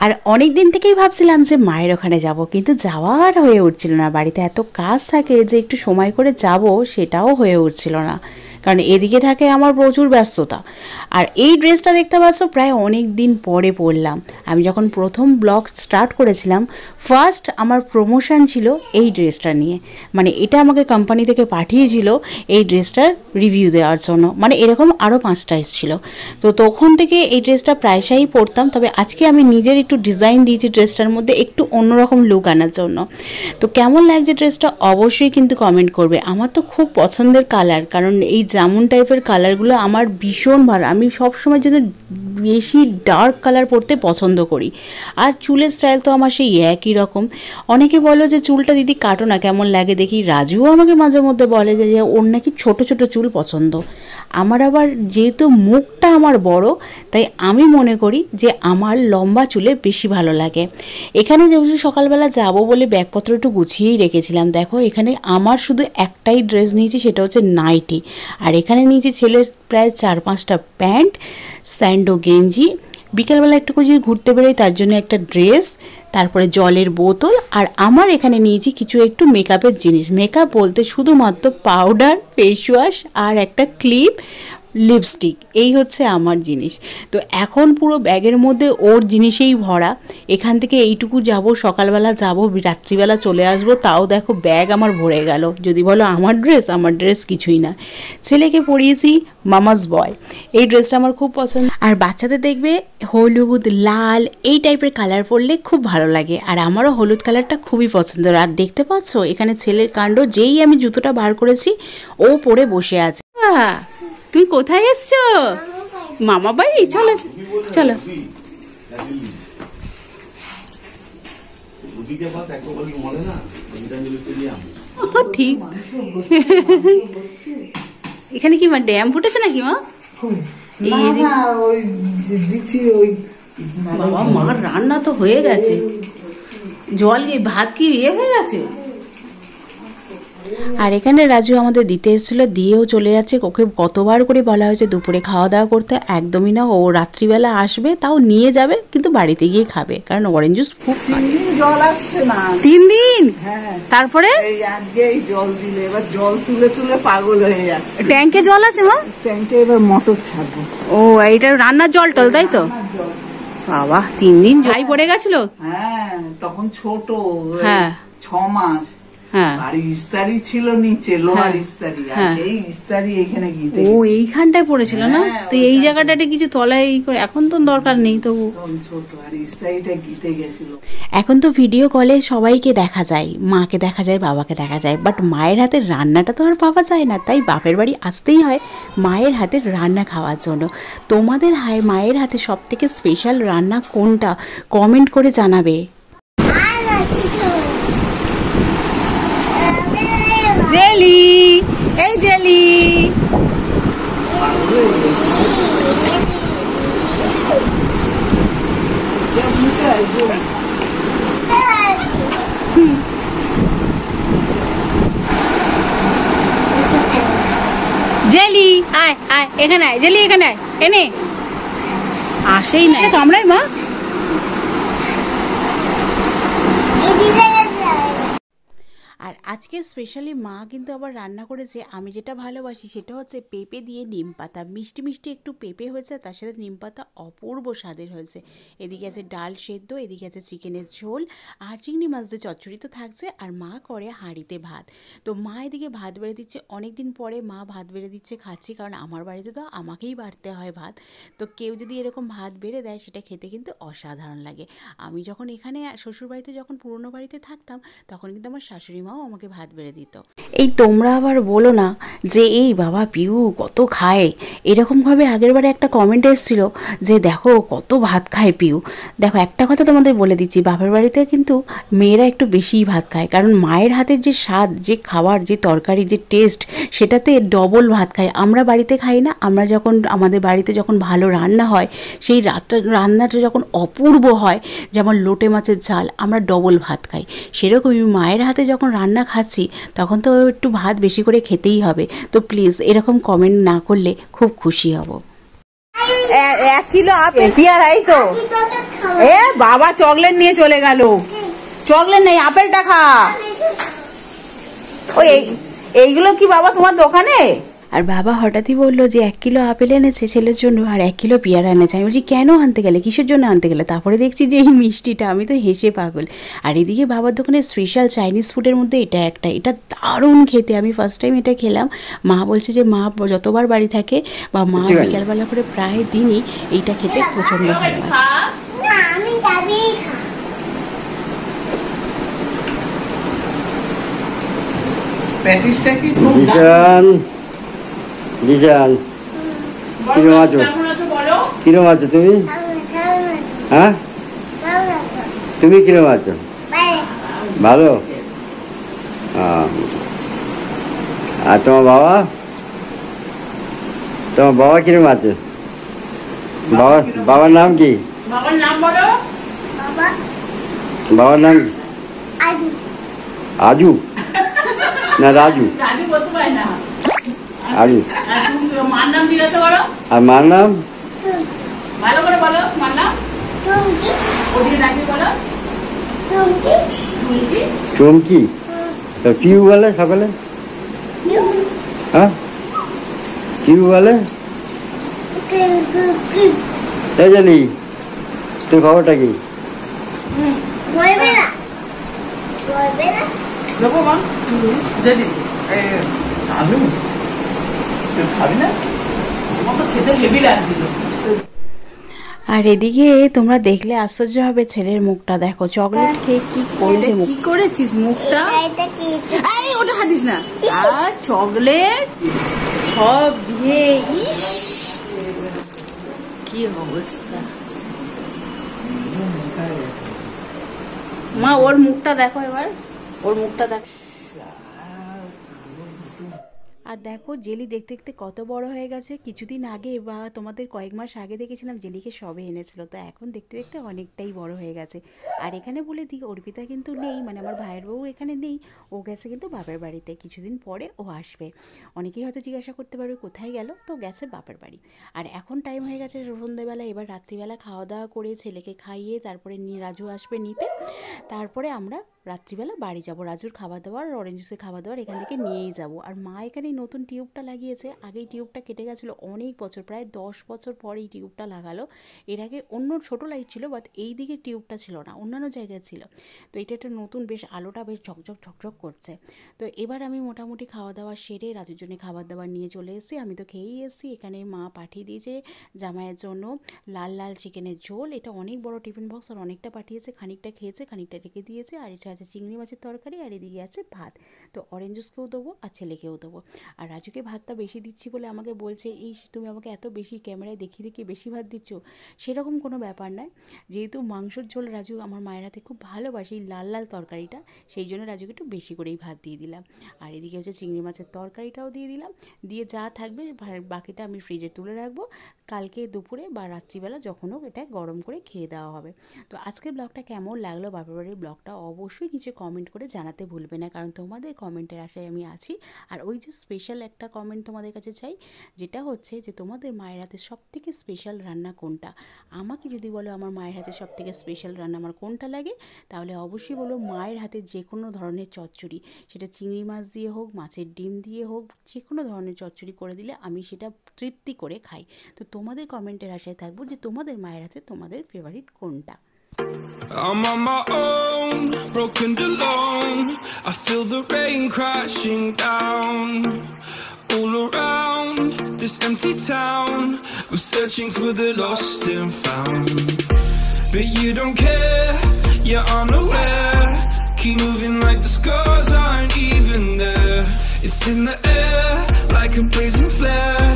আর অনেক দিন থেকেই ভাবছিলাম যে মায়ের ওখানে যাব, কিন্তু যাওয়ার হয়ে উঠছিল না। বাড়িতে এত কাজ থাকে যে একটু সময় করে যাব সেটাও হয়ে উঠছিল না, কারণ এদিকে থাকে আমার প্রচুর ব্যস্ততা। আর এই ড্রেসটা দেখতে পাচ্ছ প্রায় অনেক দিন পরে পরলাম। আমি যখন প্রথম ব্লগ স্টার্ট করেছিলাম, ফার্স্ট আমার প্রমোশন ছিল এই ড্রেসটা নিয়ে। মানে এটা আমাকে কোম্পানি থেকে পাঠিয়েছিল এই ড্রেসটার রিভিউ দেওয়ার জন্য। মানে এরকম আরও 5টা এসেছিলো। তো তখন থেকে এই ড্রেসটা প্রায়শই পরতাম, তবে আজকে আমি নিজের একটু ডিজাইন দিয়েছি ড্রেসটার মধ্যে, একটু অন্যরকম লুক আনার জন্য। তো কেমন লাগছে ড্রেসটা অবশ্যই কিন্তু কমেন্ট করবে। আমার তো খুব পছন্দের কালার, কারণ এই জামুন টাইপের কালারগুলো আমার ভীষণ ভালো। আমি সবসময় যেন বেশি ডার্ক কালার পরতে পছন্দ করি। আর চুলের স্টাইল তো আমার সেই একই রকম। অনেকে বলো যে চুলটা দিদি কাটো না, কেমন লাগে দেখি। রাজুও আমাকে মাঝে মধ্যে বলে যে ওর নাকি ছোট ছোট চুল পছন্দ। আমার আবার যেহেতু মুখটা আমার বড়, তাই আমি মনে করি যে আমার লম্বা চুলে বেশি ভালো লাগে। এখানে যেহেতু সকালবেলা যাব বলে ব্যাগপত্র একটু গুছিয়েই রেখেছিলাম। দেখো এখানে আমার শুধু একটাই ড্রেস নিয়েছি, সেটা হচ্ছে নাইটি। আর এখানে নিয়েছি ছেলের প্রায় 4-5টা প্যান্ট, স্যান্ডো গেঞ্জি। বিকেলবেলা একটু যদি ঘুরতে বেরোই তার জন্য একটা ড্রেস, তারপরে জলের বোতল। আর আমার এখানে নিয়েছি কিছু একটু মেকআপের জিনিস। মেকআপ বলতে শুধুমাত্র পাউডার, ফেস ওয়াশ আর একটা ক্লিপ, লিপস্টিক, এই হচ্ছে আমার জিনিস। তো এখন পুরো ব্যাগের মধ্যে ওর জিনিসেই ভরা। এখান থেকে এইটুকু যাব, সকালবেলা যাব, রাত্রিবেলা চলে আসব, তাও দেখো ব্যাগ আমার ভরে গেল। যদি বলো আমার ড্রেস কিছুই না। ছেলেকে পরিয়েছি মামাস বয়, এই ড্রেসটা আমার খুব পছন্দ। আর বাচ্চাদের দেখবে হলুদ, লাল এই টাইপের কালার পরলে খুব ভালো লাগে। আর আমারও হলুদ কালারটা খুবই পছন্দ। আর দেখতে পাচ্ছ এখানে ছেলের কাণ্ড, যেই আমি জুতোটা বার করেছি ও পরে বসে আছে। তুই কোথায় এসছো? মামা বাড়ি? চলো চলো। ঠিক এখানে কি মা ড্যাম ফুটেছে নাকি মা? বাবা মার রান্না তো হয়ে গেছে, জল ভাত কি হয়ে গেছে। আর এখানে রাজু আমাদের দিতে এসেছিলো, দিয়েও চলে যাচ্ছে। ওকে কতবার করে বলা হয়েছে দুপুরে খাওয়া দাওয়া করতে, একদমই না। ও রাত্রিবেলা আসবে, তাও নিয়ে যাবে, কিন্তু বাড়িতে গিয়ে খাবে, কারণ অরেঞ্জ জুস খুব জল আসছে না 3 দিন। তারপরে জল দিলে এবার জল তুলে তুলে পাগল হয়ে যাচ্ছে। ট্যাঙ্কে জল আছে মা? ট্যাঙ্কে এবার মোটর ছাড়বো। ও এইটা রান্নার জল টল, তাই তো? বাবা 3 দিন জল পড়ে গেছিল। হ্যাঁ তখন ছোট, 6 মাস। আর ইস্তারি ছিল নিচে, লোহার ইস্তারি, আর সেই ইস্তারি এখানে গিয়ে ও এইখানটায় পড়েছিল না? তো এই জায়গাটাতে কিছু তলায় করে, এখন তো দরকার নেই, তবু ছোট আর ইস্তারিটা গিতে গেছিল। এখন তো ভিডিও কলে সবাইকে দেখা যায়, মাকে দেখা যায়, বাবাকে দেখা যায়, বাট মায়ের হাতের রান্নাটা তো আর পাওয়া যায় না। তাই বাপের বাড়ি আসতেই হয় মায়ের হাতের রান্না খাওয়ার জন্য। তোমাদের মায়ের হাতে সব থেকে স্পেশাল রান্না কোনটা কমেন্ট করে জানাবে। জেলি, এই জেলি জেলি আয় আয়, এখানে আয় জেলি, এখানে আয়, এনে আসেই না, কামড়াই মা। আর আজকে স্পেশালি মা কিন্তু আবার রান্না করেছে আমি যেটা ভালোবাসি, সেটা হচ্ছে পেঁপে দিয়ে নিম পাতা। মিষ্টি মিষ্টি একটু পেঁপে হয়েছে, তার সাথে নিম পাতা, অপূর্ব স্বাদের হয়েছে। এদিকে আছে ডাল সেদ্ধ, এদিকে আছে চিকেনের ঝোল, আর চিংড়ি মাছ দিয়ে চচ্চড়ি তো থাকছে। আর মা করে হাঁড়িতে ভাত। তো মা এদিকে ভাত বেড়ে দিচ্ছে, অনেক দিন পরে মা ভাত বেড়ে দিচ্ছে, খাচ্ছি। কারণ আমার বাড়িতে তো আমাকেই বাড়তে হয় ভাত। তো কেউ যদি এরকম ভাত বেড়ে দেয় সেটা খেতে কিন্তু অসাধারণ লাগে। আমি যখন এখানে শ্বশুরবাড়িতে, যখন পুরনো বাড়িতে থাকতাম, তখন কিন্তু আমার শাশুড়ি মাও আমাকে ভাত বেড়ে দিত। এই তোমরা আবার বলো না যে এই বাবা পিউ কত খায়, এরকমভাবে আগেরবারে একটা কমেন্ট এসেছিলো যে দেখো কত ভাত খায় পিউ। দেখো একটা কথা তোমাদের বলে দিচ্ছি, বাপের বাড়িতে কিন্তু মেয়েরা একটু বেশিই ভাত খায়, কারণ মায়ের হাতের যে স্বাদ, যে খাবার, যে তরকারি, যে টেস্ট, সেটাতে ডবল ভাত খায়। আমরা বাড়িতে খাই না, আমরা যখন আমাদের বাড়িতে যখন ভালো রান্না হয়, সেই রান্নাটা যখন অপূর্ব হয়, যেমন লোটে মাছের ঝাল, আমরা ডবল ভাত খাই। সেরকমই মায়ের হাতে যখন রান্না খাচ্ছি, তখন তো একটু ভাত বেশি করে খেতেই হবে। তো প্লিজ এরকম কমেন্ট না করলে খুব খুশি হব। 1 কিলো আপেল পেয়ারাই তো। এ বাবা চকলেট নিয়ে চলে গেল। চকলেট নেই, আপেলটা খা। ওই এইগুলো কি বাবা তোমার দোকানে? আর বাবা হঠাৎই বললো যে 1 কিলো আপেল এনেছে ছেলের জন্য আর 1 কিলো পেয়ারা এনেছে। আমি বলছি কেন আনতে গেলে, কিসের জন্য আনতে গেলে? তারপরে দেখছি যে এই মিষ্টিটা, আমি তো হেসে পাগল। আর এদিকে বাবার দোকানে স্পেশাল চাইনিজ ফুডের মধ্যে এটা দারুণ খেতে। আমি ফার্স্ট টাইম এটা খেলাম। মা বলছে যে মা যতবার বাড়ি থাকে বা মা বিকালবেলা করে প্রায় দিনই এইটা খেতে প্রচন্ড ভালো লাগে। প্যাটিসটা কি জিজান কিরম আছো? কিরম আছো তুমি? হ্যাঁ তুমি কিরম আছো? ভালো। আর তোমার বাবা কিরম আছে? বাবার নাম কি? বাবার নাম আজু না রাজু? আজু। মার নাম জিজ্ঞাসা করো। আর মার নাম ভালো করে বলো। মার নাম ওদিকে ডাকি বলো। চুমকি। কি বলে সকালে? হ্যাঁ কি বলে? জানি তোর খবরটা কি? আর এদিকে তোমরা দেখলে আশ্চর্য হবে, ছেলের মুখটা দেখো। চকলেট খেয়ে কি করেছে, কি করেছিস মুখটা? ওটা খাদিস না। আর চকলেট সব দিয়ে, ইস কি অবস্থা। মা ওর মুখটা দেখো, এবার ওর মুখটা দেখো। আর দেখো জেলি দেখতে দেখতে কত বড় হয়ে গেছে। কিছুদিন আগে বা তোমাদের কয়েক মাস আগে দেখেছিলাম জেলিকে সবে এনেছিল, তো এখন দেখতে দেখতে অনেকটাই বড় হয়ে গেছে। আর এখানে বলে দিই অর্পিতা কিন্তু নেই, মানে আমার ভাইয়ের বউ এখানে নেই, ও গেছে কিন্তু বাপের বাড়িতে। কিছুদিন পরে ও আসবে। অনেকেই হয়তো জিজ্ঞাসা করতে পারবে কোথায় গেল, তো গেছে বাপের বাড়ি। আর এখন টাইম হয়ে গেছে সন্ধ্যেবেলা, এবার রাত্রিবেলা খাওয়া দাওয়া করে ছেলেকে খাইয়ে তারপরে রাজু আসবে নিতে, তারপরে আমরা রাত্রিবেলা বাড়ি যাব। রাজুর খাবার দাবার, অরেঞ্জ জুসের খাবার দাবার এখান থেকে নিয়েই যাব। আর মা এখানে নতুন টিউবটা লাগিয়েছে। আগেই টিউবটা কেটে গেছিলো অনেক বছর, প্রায় 10 বছর পর এই টিউবটা লাগালো। এর আগে অন্য ছোটো লাইট ছিল, বাট এই দিকে টিউবটা ছিল না, অন্যান্য জায়গায় ছিল। তো এটা একটা নতুন, বেশ আলোটা বেশ ঝকঝক করছে। তো এবার আমি মোটামুটি খাওয়া দাওয়া সেরে রাজুর জন্য খাবার দাবার নিয়ে চলে এসেছি। আমি তো খেয়েই এসেছি। এখানে মা পাঠিয়ে দিয়েছে জামাইয়ের জন্য লাল চিকেনের ঝোল। এটা অনেক বড় টিফিন বক্স, আর অনেকটা পাঠিয়েছে। খানিকটা খেয়েছে, খানিকটা রেখে দিয়েছে। আর এটা আছে চিংড়ি মাছের তরকারি, আর এদিকে আছে ভাত। তো অরেঞ্জ জুসকেও দেবো আর ছেলেকেও দেবো। আর রাজুকে ভাতটা বেশি দিচ্ছি বলে আমাকে বলছে, এই তুমি আমাকে এত বেশি ক্যামেরায় দেখিয়ে বেশি ভাত দিচ্ছ। সেরকম কোনো ব্যাপার নয়, যেহেতু মাংসর ঝোল রাজু আমার মায়ের হাতে খুব ভালোবাসে, এই লাল তরকারিটা, সেই জন্য রাজুকে একটু বেশি করেই ভাত দিয়ে দিলাম। আর এদিকে হচ্ছে চিংড়ি মাছের তরকারিটাও দিয়ে দিলাম। দিয়ে যা থাকবে বাকিটা আমি ফ্রিজে তুলে রাখবো, কালকে দুপুরে বা রাত্রিবেলা যখন হোক এটা গরম করে খেয়ে দেওয়া হবে। তো আজকের ব্লগটা কেমন লাগলো, বাপের বাড়ির ব্লগটা অবশ্যই নিচে কমেন্ট করে জানাতে ভুলবে না, কারণ তোমাদের কমেন্টের আশায় আমি আছি। আর ওই যে স্পেশাল একটা কমেন্ট তোমাদের কাছে চাই, যেটা হচ্ছে যে তোমাদের মায়ের হাতে সবথেকে স্পেশাল রান্না কোনটা। আমাকে যদি বলো আমার মায়ের হাতে সবথেকে স্পেশাল রান্না আমার কোনটা লাগে, তাহলে অবশ্যই বলো মায়ের হাতে যে কোনো ধরনের চচ্চড়ি, সেটা চিংড়ি মাছ দিয়ে হোক, মাছের ডিম দিয়ে হোক, যে কোনো ধরনের চচ্চড়ি করে দিলে আমি সেটা তৃপ্তি করে খাই। তো তোমাদের কমেন্টের আশায় থাকবো যে তোমাদের মায়ের হাতে তোমাদের ফেভারিট কোনটা। I'm on my own, broken and alone. I feel the rain crashing down all around this empty town. I'm searching for the lost and found, but you don't care, you're unaware. Keep moving like the scars aren't even there. It's in the air like a blazing flare.